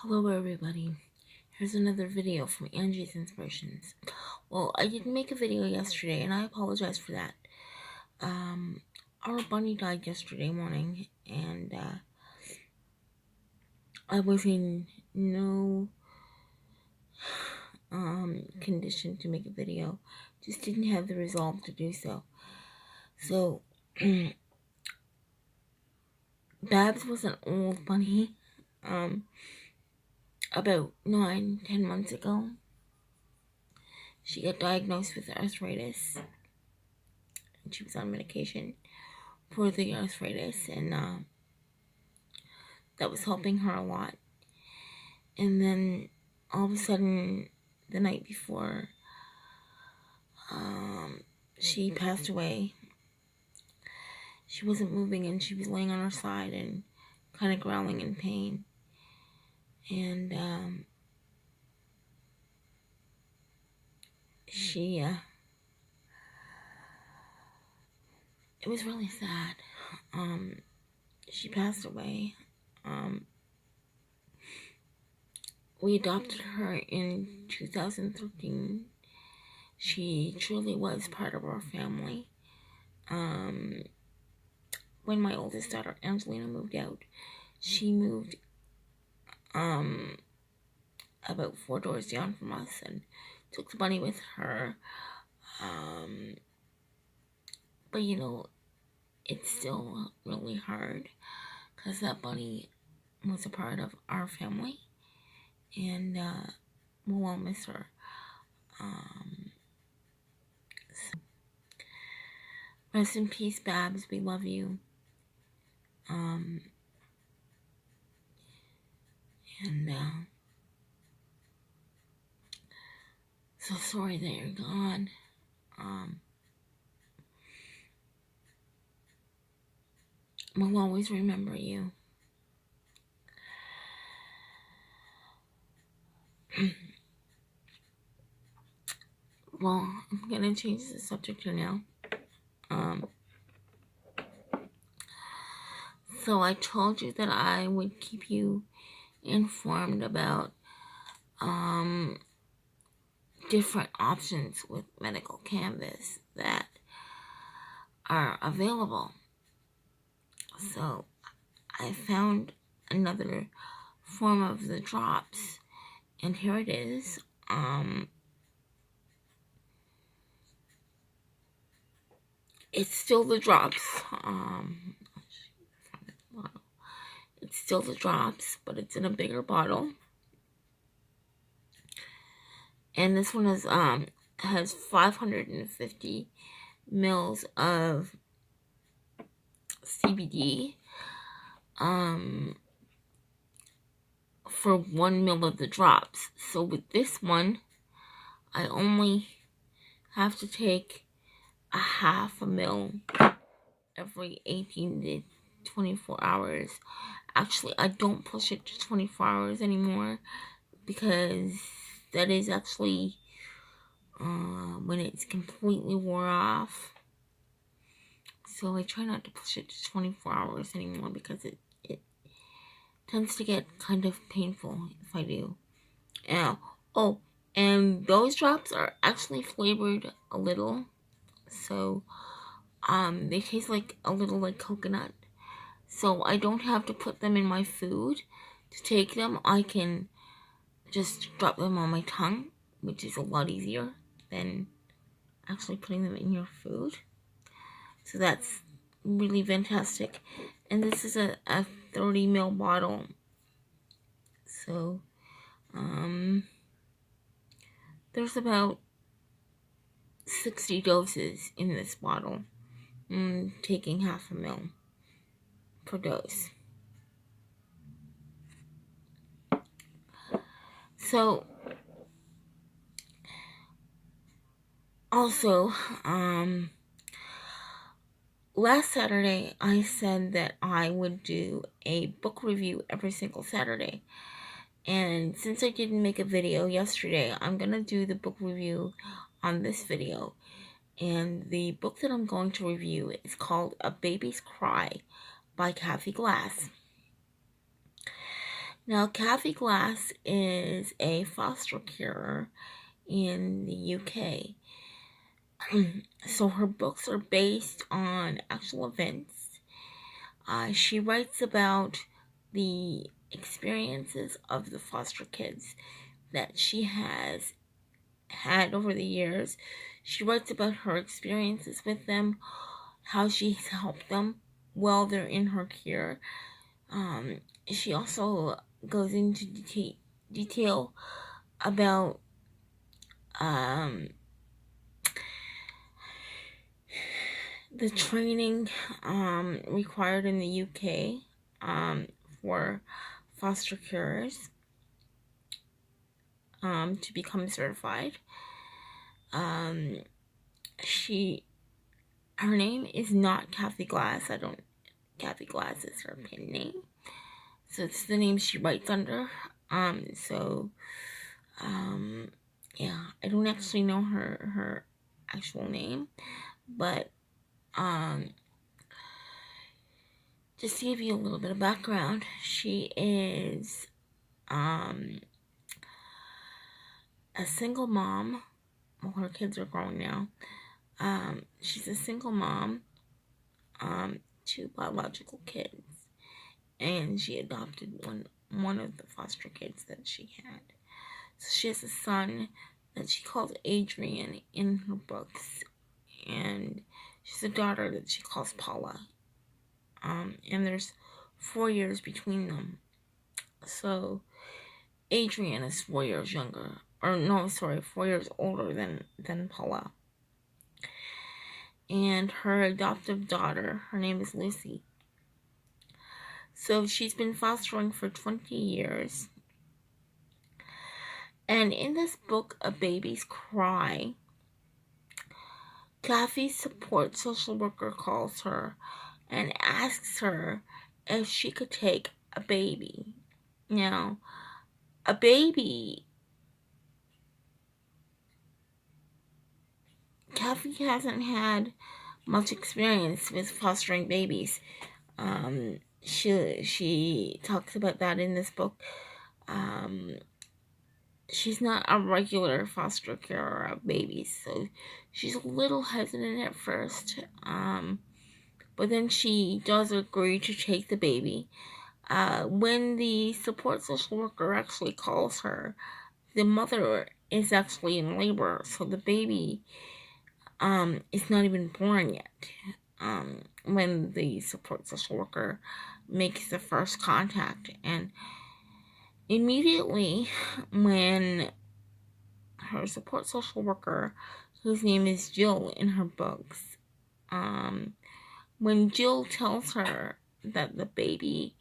Hello everybody, here's another video from Angie's Inspirations. Well, I didn't make a video yesterday and I apologize for that. Our bunny died yesterday morning and I was in no condition to make a video. Just didn't have the resolve to do so. So, Babs was an old bunny, about 9-10 months ago. She got diagnosed with arthritis and she was on medication for the arthritis, and that was helping her a lot. And then all of a sudden, the night before she passed away, she wasn't moving and she was laying on her side and kind of growling in pain. And it was really sad. She passed away. We adopted her in 2013. She truly was part of our family. When my oldest daughter, Angelina, moved out, she moved about 4 doors down from us and took the bunny with her. But you know, it's still really hard because that bunny was a part of our family, and we'll all miss her. So, rest in peace, Babs. We love you. So sorry that you're gone. We'll always remember you. Well, I'm gonna change the subject here now. So I told you that I would keep you informed about different options with medical cannabis that are available. So I found another form of the drops, and here it is. It's still the drops. It's still the drops, but it's in a bigger bottle. And this one is has 550 mils of CBD for 1 ml of the drops. So with this one, I only have to take a half a ml every 18 to 24 hours. Actually, I don't push it to 24 hours anymore because that is actually when it's completely wore off. So I try not to push it to 24 hours anymore because it tends to get kind of painful if I do. Oh, and those drops are actually flavored a little. So they taste like a little like coconut. So I don't have to put them in my food to take them. I can just drop them on my tongue, which is a lot easier than actually putting them in your food. So that's really fantastic. And this is a 30 ml bottle. So there's about 60 doses in this bottle. Taking half a ml per dose. So also, last Saturday I said that I would do a book review every single Saturday. And since I didn't make a video yesterday, I'm gonna do the book review on this video. And the book that I'm going to review is called A Baby's Cry by Cathy. Now, Cathy Glass is a foster carer in the UK. So her books are based on actual events. She writes about the experiences of the foster kids that she has had over the years. She writes about her experiences with them, how she's helped them while they're in her care. She also goes into detail about the training required in the UK for foster carers to become certified. Her name is not Cathy Glass. Cathy Glass is her pen name. So it's the name she writes under. Yeah, I don't actually know her actual name, but just to give you a little bit of background, she is a single mom. Well, her kids are grown now. She's a single mom, 2 biological kids, and she adopted one of the foster kids that she had. So she has a son that she calls Adrian in her books, and she's a daughter that she calls Paula. And there's 4 years between them. So Adrian is 4 years younger, 4 years older than Paula. And her adoptive daughter, her name is Lucy. So she's been fostering for 20 years. And in this book, A Baby's Cry, Cathy's support social worker calls her and asks her if she could take a baby. Now, a baby, Cathy hasn't had much experience with fostering babies. She talks about that in this book. She's not a regular foster carer of babies, so she's a little hesitant at first. But then she does agree to take the baby. When the support social worker actually calls her, the mother is actually in labor, so the baby is not even born yet. When the support social worker makes the first contact, and immediately when her support social worker, whose name is Jill in her books, when Jill tells her that the baby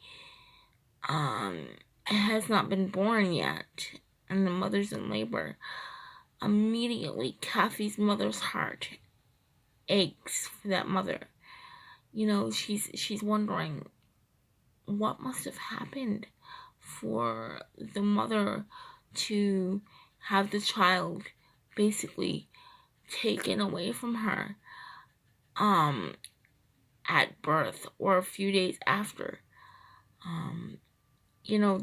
has not been born yet and the mother's in labor, immediately Cathy's mother's heart aches for that mother. You know, she's wondering what must have happened for the mother to have the child basically taken away from her at birth or a few days after. You know,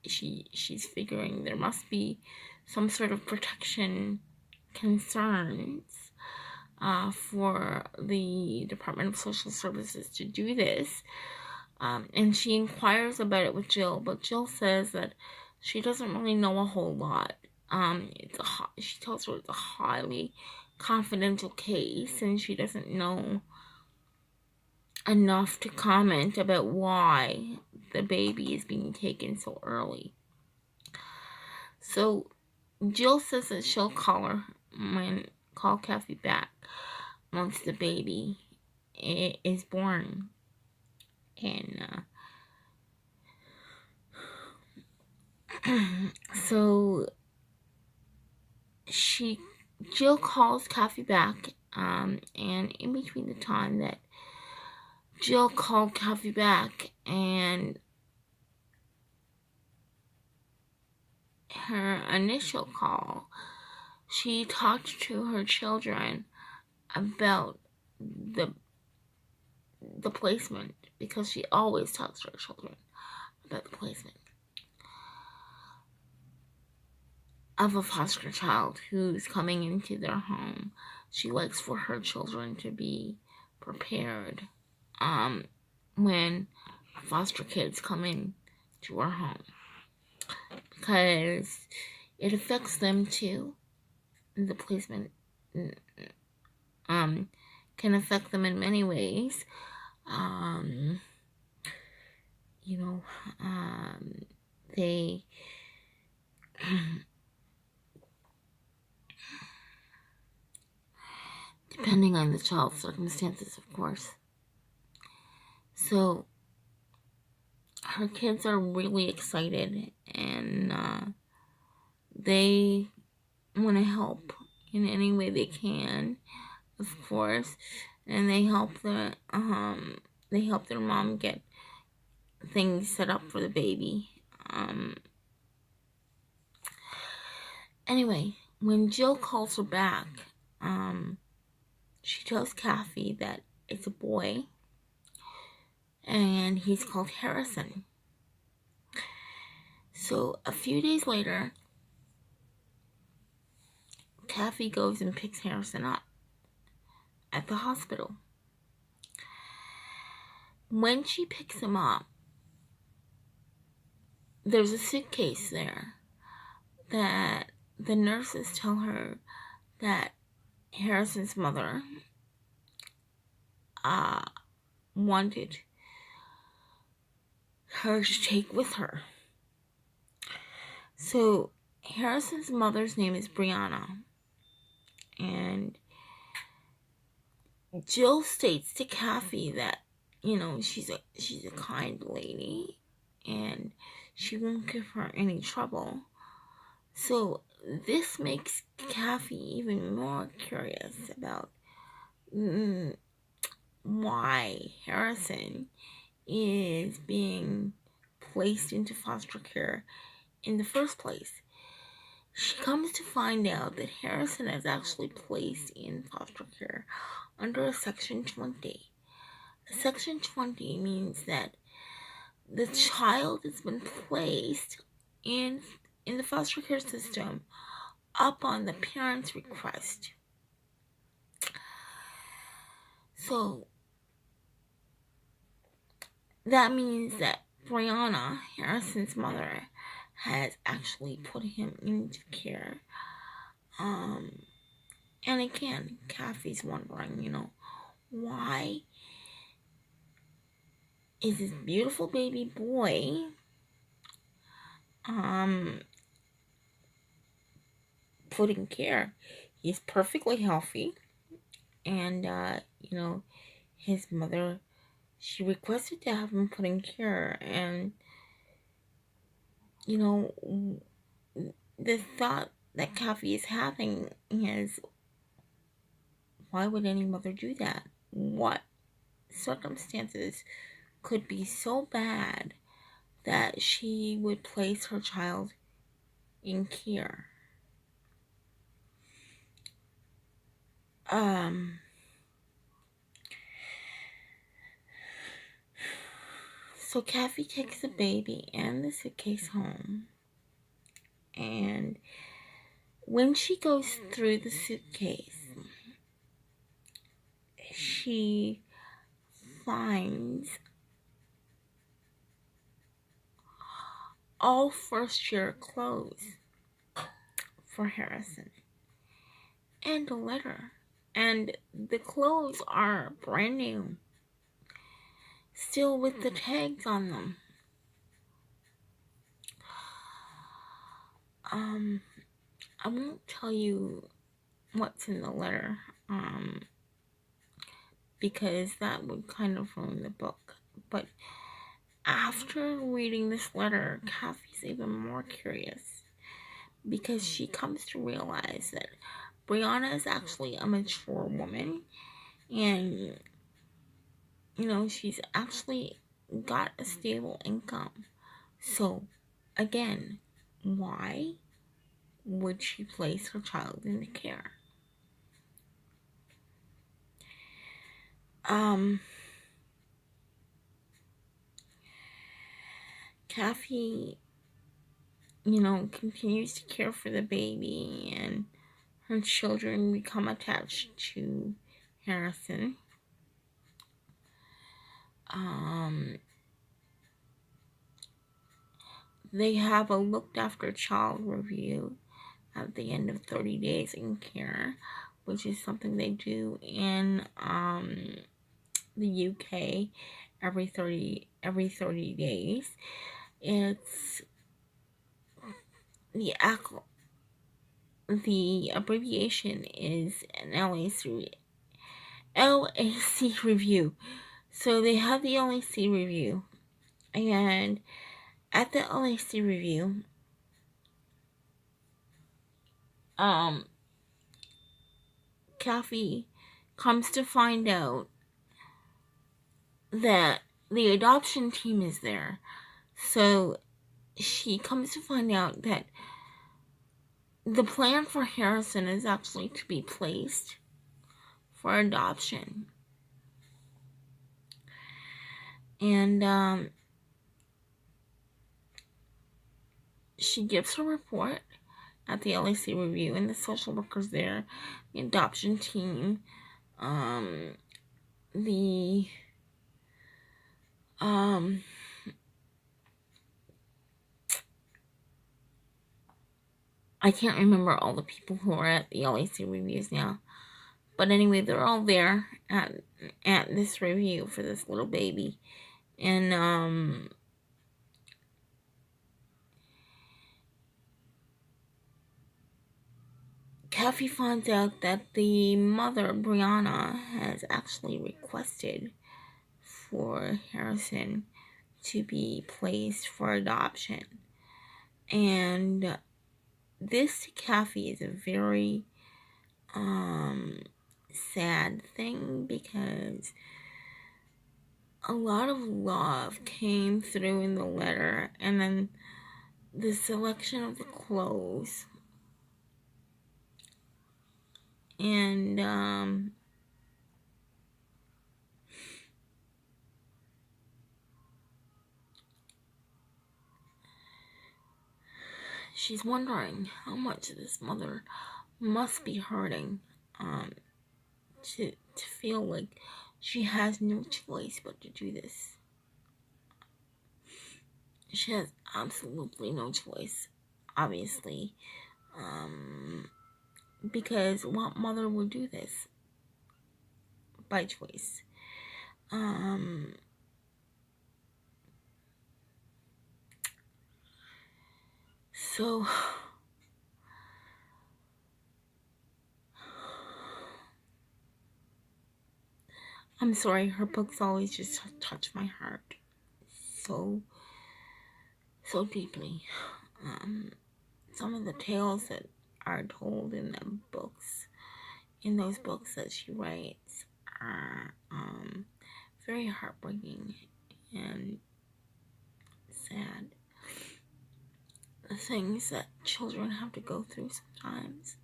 she's figuring there must be some sort of protection concerns for the Department of Social Services to do this. And she inquires about it with Jill, but Jill says that she doesn't really know a whole lot. She tells her it's a highly confidential case, and she doesn't know enough to comment about why the baby is being taken so early. So Jill says that she'll call Cathy back once the baby is born. And so Jill calls Cathy back, and in between the time that Jill called Cathy back and her initial call, she talked to her children about the placement, because she always talks to her children about the placement. of a foster child who's coming into their home. She likes for her children to be prepared when foster kids come in to her home, because it affects them too. The placement can affect them in many ways. You know, they depending on the child's circumstances, of course. So her kids are really excited, and they want to help in any way they can, of course, and they help their mom get things set up for the baby. Anyway, when Jill calls her back, she tells Cathy that it's a boy, and he's called Harrison. So a few days later, Cathy goes and picks Harrison up at the hospital. When she picks him up, there's a suitcase there that the nurses tell her that Harrison's mother wanted her to take with her. So Harrison's mother's name is Brianna, and Jill states to Cathy that, you know, she's a kind lady and she won't give her any trouble. So this makes Cathy even more curious about why Harrison is being placed into foster care in the first place. She comes to find out that Harrison is actually placed in foster care under a Section 20. Section 20 means that the child has been placed in the foster care system upon the parent's request. So that means that Brianna, Harrison's mother, has actually put him into care. And again, Cathy's wondering, you know, why is this beautiful baby boy put in care? He's perfectly healthy, and you know, his mother, she requested to have him put in care, and you know, the thought that Cathy is having is, why would any mother do that? What circumstances could be so bad that she would place her child in care? So Cathy takes the baby and the suitcase home, and when she goes through the suitcase, she finds all first year clothes for Harrison and a letter, and the clothes are brand new, still with the tags on them. I won't tell you what's in the letter, because that would kind of ruin the book. But after reading this letter, Cathy's even more curious, because she comes to realize that Brianna is actually a mature woman, and you know, she's actually got a stable income. So again, why would she place her child in the care? Cathy continues to care for the baby, and her children become attached to Harrison. They have a looked after child review at the end of 30 days in care, which is something they do in the UK every 30 days. It's the abbreviation is an LAC review. So they have the LAC review, and at the LAC review, Cathy comes to find out that the adoption team is there. So she comes to find out that the plan for Harrison is actually to be placed for adoption. And she gives her report at the LAC review, and the social workers there, the adoption team, I can't remember all the people who are at the LAC reviews now. But anyway, they're all there at this review for this little baby. And Cathy finds out that the mother, Brianna, has actually requested for Harrison to be placed for adoption. And this to Cathy is a very sad thing, because a lot of love came through in the letter, and then the selection of the clothes, and she's wondering how much this mother must be hurting, to feel like she has no choice but to do this. She has absolutely no choice, obviously, because what mother would do this by choice? So I'm sorry, her books always just touch my heart so deeply. Some of the tales that are told in those books that she writes, are very heartbreaking and sad. The things that children have to go through sometimes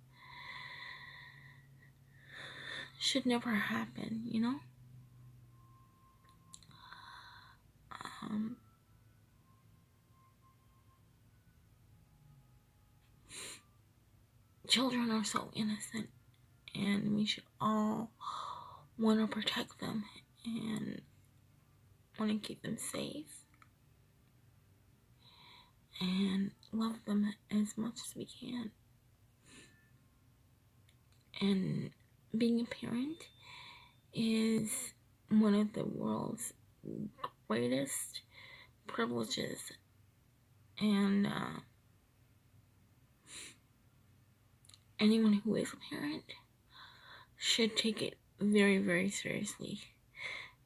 should never happen, Children are so innocent, and we should all want to protect them and want to keep them safe and love them as much as we can. And being a parent is one of the world's greatest privileges, and anyone who is a parent should take it very, very seriously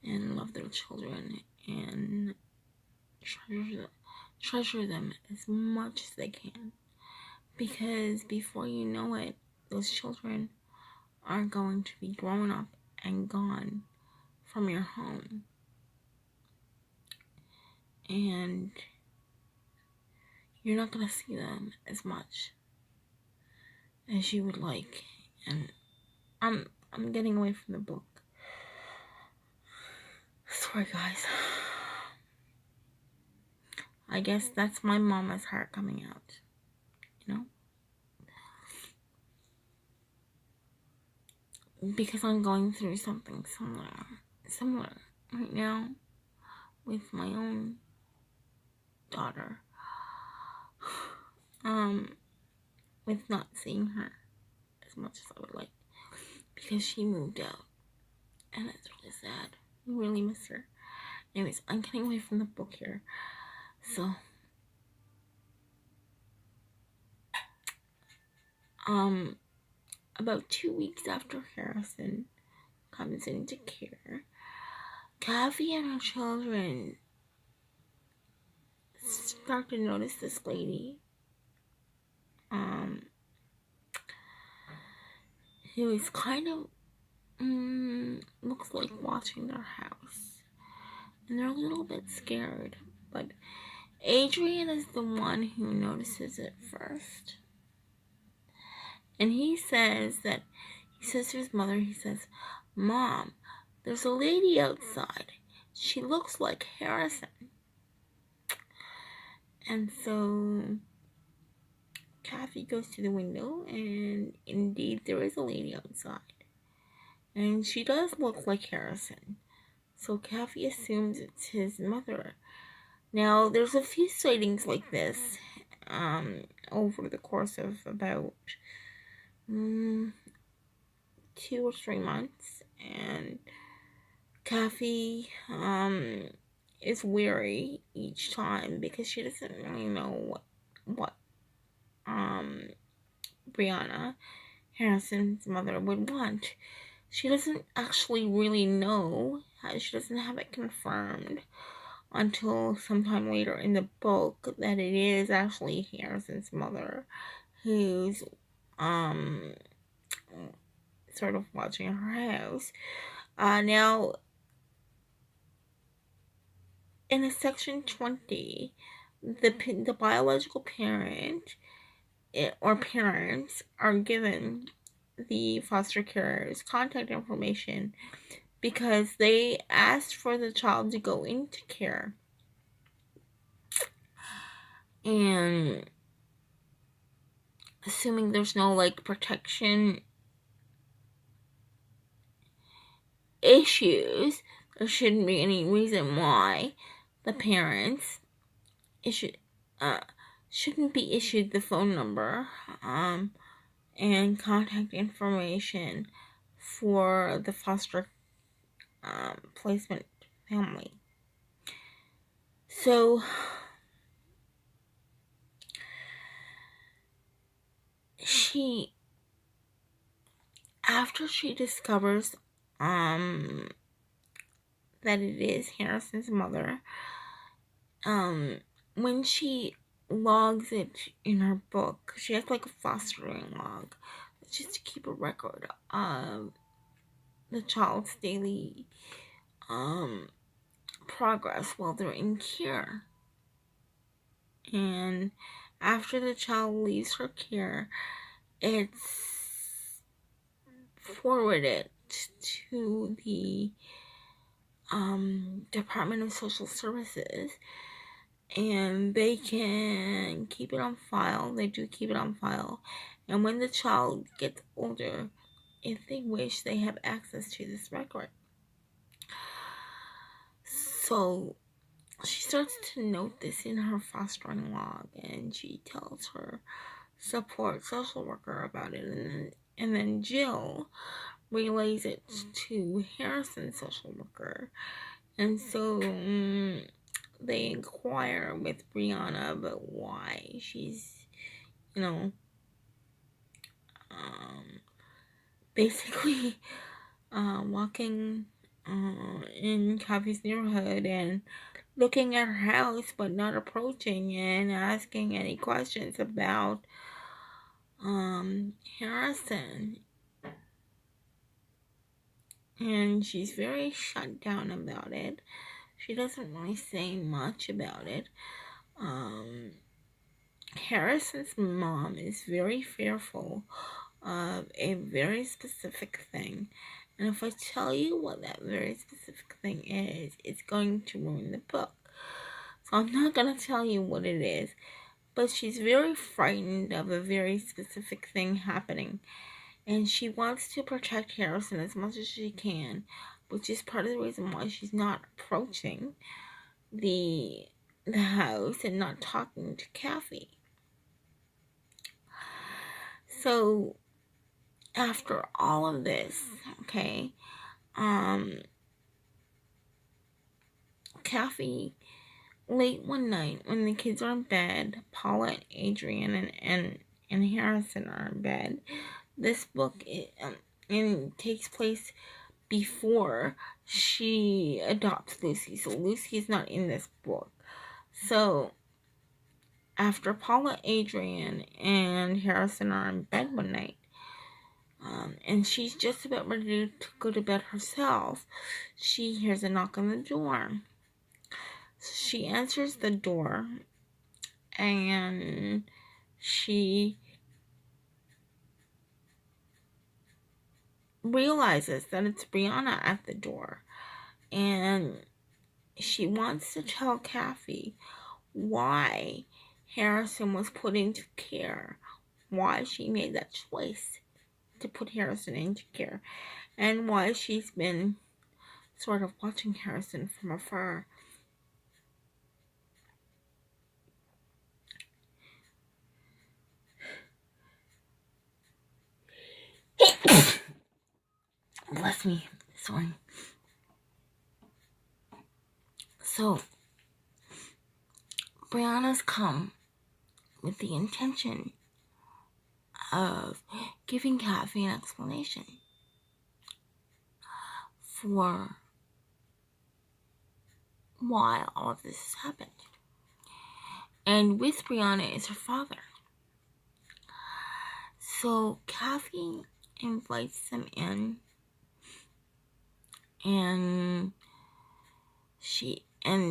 and love their children and treasure them as much as they can, because before you know it, those children are going to be grown up and gone from your home, and you're not going to see them as much as you would like. And I'm getting away from the book. Sorry, guys. I guess that's my mama's heart coming out. you know? Because I'm going through something similar right now with my own daughter. With not seeing her as much as I would like, because she moved out, and it's really sad. I really miss her. Anyways, I'm getting away from the book here. So, about 2 weeks after Harrison comes into care, Cathy and her children start to notice this lady, who is kind of, looks like watching their house. And they're a little bit scared, but Adrian is the one who notices it first. And he says to his mother, he says, "Mom, there's a lady outside. She looks like Harrison." And so Cathy goes to the window, and indeed there is a lady outside. And she does look like Harrison. So Cathy assumes it's his mother. Now, there's a few sightings like this over the course of about 2 or 3 months, and Cathy is weary each time because she doesn't really know what Brianna, Harrison's mother, would want. She doesn't actually really know. She doesn't have it confirmed until sometime later in the book that it is actually Harrison's mother who's sort of watching her house. Now, in a section 20, the biological parent or parents are given the foster carer's contact information because they asked for the child to go into care. And assuming there's no protection issues, there shouldn't be any reason why the parents shouldn't be issued the phone number and contact information for the foster placement family. So after she discovers that it is Harrison's mother, when she logs it in her book, she has a fostering log, just to keep a record of the child's daily progress while they're in care. And after the child leaves her care, it's forwarded to the Department of Social Services, and they can keep it on file. They do keep it on file, and when the child gets older, if they wish, they have access to this record. So she starts to note this in her fostering log, and she tells her support social worker about it, and then Jill relays it to Harrison's social worker, and so they inquire with Brianna about why she's, basically walking in Cathy's neighborhood and looking at her house but not approaching and asking any questions about Harrison. And she's very shut down about it. She doesn't really say much about it. Harrison's mom is very fearful of a very specific thing. And if I tell you what that very specific thing is, it's going to ruin the book. So I'm not going to tell you what it is. but she's very frightened of a very specific thing happening. And she wants to protect Harrison as much as she can, which is part of the reason why she's not approaching the house and not talking to Cathy. So after all of this, okay, Cathy, late one night when the kids are in bed, Paula and Adrian and Harrison are in bed. This book takes place before she adopts Lucy. So Lucy is not in this book. So after Paula, Adrian, and Harrison are in bed one night, and she's just about ready to go to bed herself, she hears a knock on the door. So she answers the door, and she realizes that it's Brianna at the door, and she wants to tell Cathy why Harrison was put into care, why she made that choice to put Harrison into care, and why she's been sort of watching Harrison from afar. Bless me, sorry. So, Brianna's come with the intention of giving Cathy an explanation for why all of this has happened. And with Brianna is her father. So Cathy invites them in, and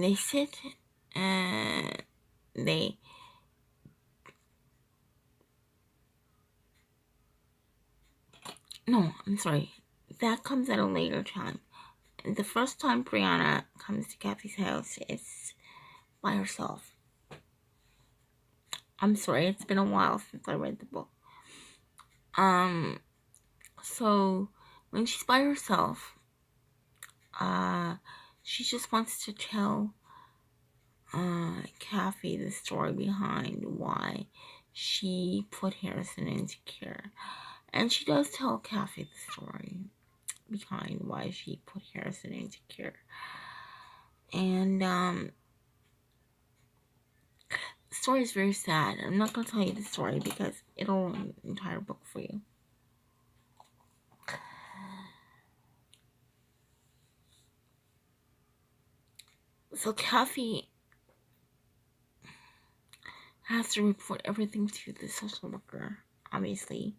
they sit and that comes at a later time. The first time Brianna comes to Cathy's house, it's by herself. I'm sorry, it's been a while since I read the book. So when she's by herself, she just wants to tell Cathy the story behind why she put Harrison into care. And she does tell Cathy the story behind why she put Harrison into care. And the story is very sad. I'm not going to tell you the story because it'll ruin the entire book for you. So Cathy has to report everything to the social worker, obviously,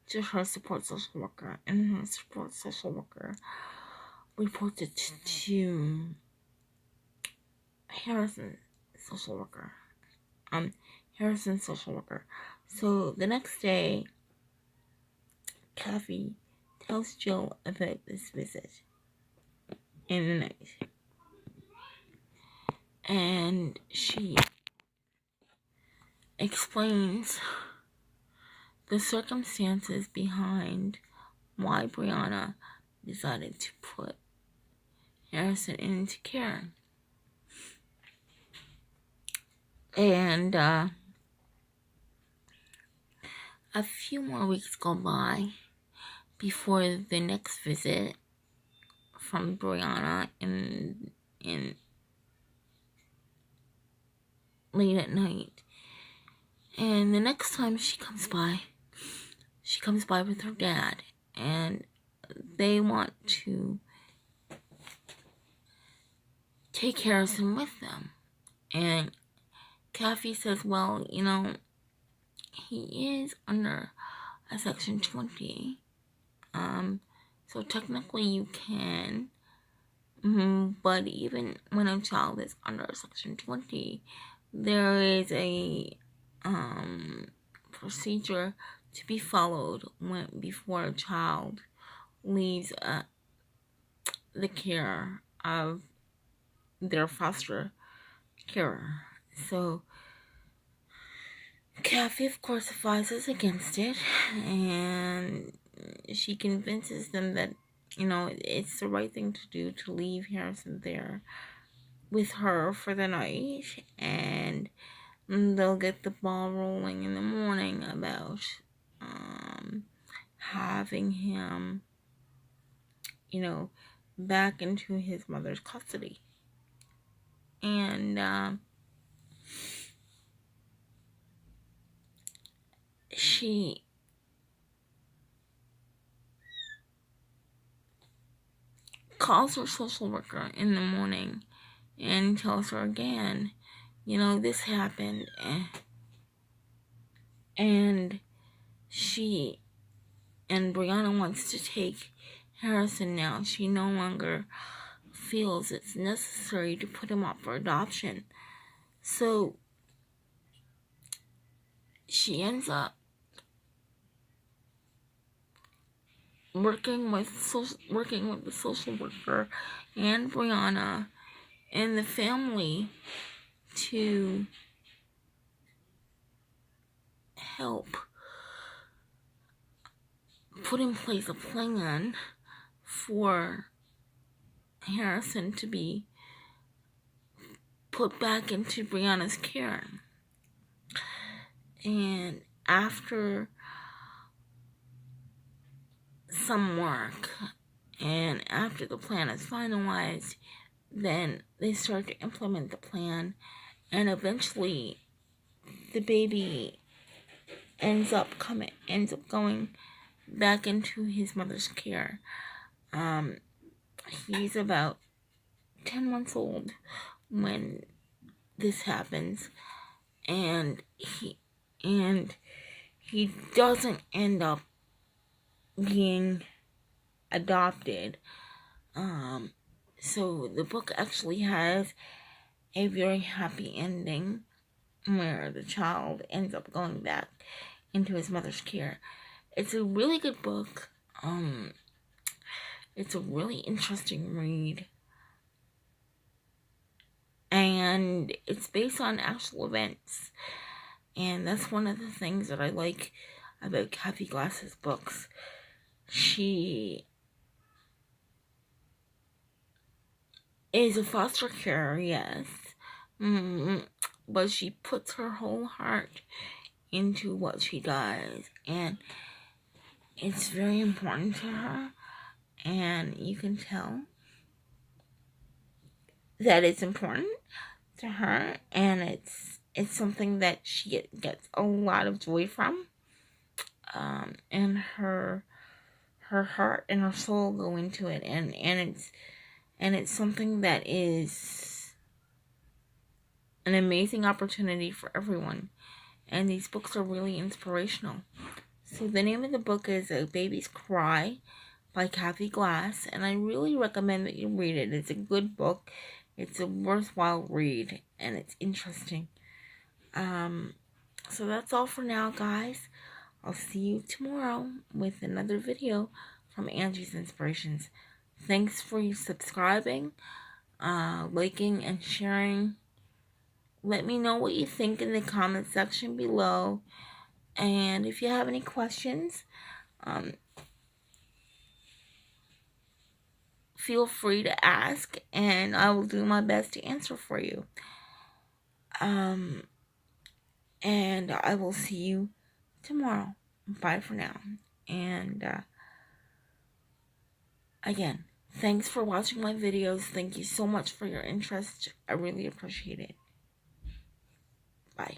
to her support social worker, and her support social worker reports it to Harrison's social worker. So the next day, Cathy tells Jill about this visit in the night. And she explains the circumstances behind why Brianna decided to put Harrison into care. And a few more weeks go by before the next visit from Brianna in late at night. And the next time she comes by with her dad, and they want to take Harrison with them. And Cathy says, well, he is under a Section 20. So technically you can, but even when a child is under Section 20, there is a procedure to be followed before a child leaves the care of their foster carer. So Cathy, of course, advises against it, and she convinces them that, it's the right thing to do to leave Harrison there with her for the night, and they'll get the ball rolling in the morning about having him, back into his mother's custody. And she calls her social worker in the morning and tells her again, this happened. And Brianna wants to take Harrison now. She no longer feels it's necessary to put him up for adoption. So she ends up working with the social worker and Brianna and the family to help put in place a plan for Harrison to be put back into Brianna's care. And after some work and after the plan is finalized, then they start to implement the plan, and eventually the baby ends up going back into his mother's care. He's about 10 months old when this happens, and he doesn't end up being adopted. So the book actually has a very happy ending where the child ends up going back into his mother's care. It's a really good book. It's a really interesting read. And it's based on actual events. And that's one of the things that I like about Cathy Glass's books. She is a foster carer, yes. But she puts her whole heart into what she does. And it's very important to her. And you can tell that it's important to her. And it's something that she gets a lot of joy from. And her heart and her soul go into it, and it's something that is an amazing opportunity for everyone. And these books are really inspirational. So the name of the book is A Baby's Cry by Cathy Glass, and I really recommend that you read it. It's a good book. It's a worthwhile read, and it's interesting. So that's all for now, guys. I'll see you tomorrow with another video from Angie's Inspirations. Thanks for subscribing, liking, and sharing. Let me know what you think in the comment section below. And if you have any questions, feel free to ask, and I will do my best to answer for you. And I will see you tomorrow. Bye for now. And again, thanks for watching my videos. Thank you so much for your interest. I really appreciate it. Bye.